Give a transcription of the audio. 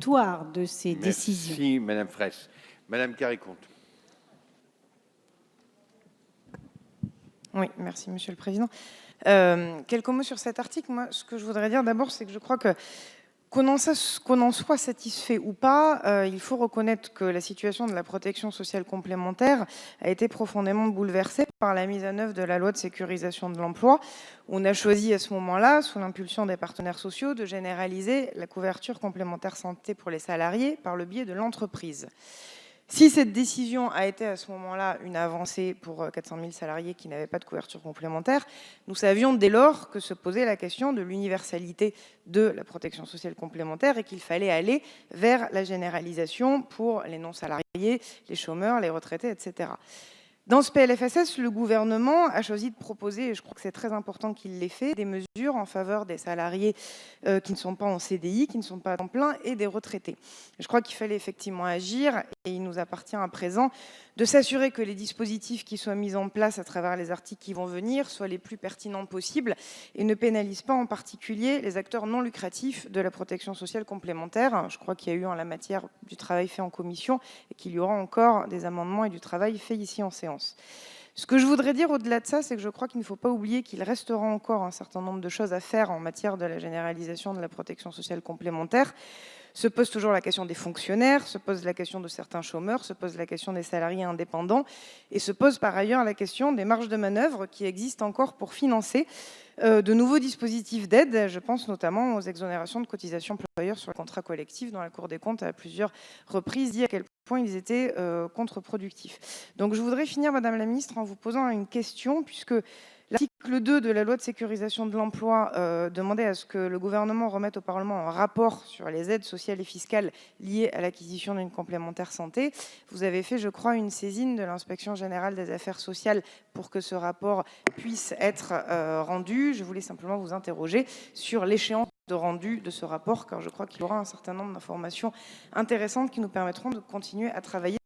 contradictoire de ces décisions. Merci, Madame Fraisse. Madame Carré-Conte. Oui, merci Monsieur le Président. Quelques mots sur cet article. Moi, ce que je voudrais dire d'abord, c'est que je crois que qu'on en soit satisfait ou pas, il faut reconnaître que la situation de la protection sociale complémentaire a été profondément bouleversée par la mise en œuvre de la loi de sécurisation de l'emploi. On a choisi à ce moment-là, sous l'impulsion des partenaires sociaux, de généraliser la couverture complémentaire santé pour les salariés par le biais de l'entreprise. Si cette décision a été à ce moment-là une avancée pour 400 000 salariés qui n'avaient pas de couverture complémentaire, nous savions dès lors que se posait la question de l'universalité de la protection sociale complémentaire et qu'il fallait aller vers la généralisation pour les non-salariés, les chômeurs, les retraités, etc. Dans ce PLFSS, le gouvernement a choisi de proposer, et je crois que c'est très important qu'il l'ait fait, des mesures en faveur des salariés qui ne sont pas en CDI, qui ne sont pas à temps plein, et des retraités. Je crois qu'il fallait effectivement agir, et il nous appartient à présent de s'assurer que les dispositifs qui soient mis en place à travers les articles qui vont venir soient les plus pertinents possibles et ne pénalisent pas en particulier les acteurs non lucratifs de la protection sociale complémentaire. Je crois qu'il y a eu en la matière du travail fait en commission et qu'il y aura encore des amendements et du travail fait ici en séance. Ce que je voudrais dire au-delà de ça, c'est que je crois qu'il ne faut pas oublier qu'il restera encore un certain nombre de choses à faire en matière de la généralisation de la protection sociale complémentaire. Se pose toujours la question des fonctionnaires, se pose la question de certains chômeurs, se pose la question des salariés indépendants et se pose par ailleurs la question des marges de manœuvre qui existent encore pour financer de nouveaux dispositifs d'aide. Je pense notamment aux exonérations de cotisations employeurs sur le contrat collectif dont la Cour des comptes a à plusieurs reprises dit à quel point ils étaient contre-productifs. Donc je voudrais finir, Madame la Ministre, en vous posant une question, puisque l'article 2 de la loi de sécurisation de l'emploi demandait à ce que le gouvernement remette au Parlement un rapport sur les aides sociales et fiscales liées à l'acquisition d'une complémentaire santé. Vous avez fait, je crois, une saisine de l'Inspection générale des affaires sociales pour que ce rapport puisse être rendu. Je voulais simplement vous interroger sur l'échéance de rendu de ce rapport, car je crois qu'il y aura un certain nombre d'informations intéressantes qui nous permettront de continuer à travailler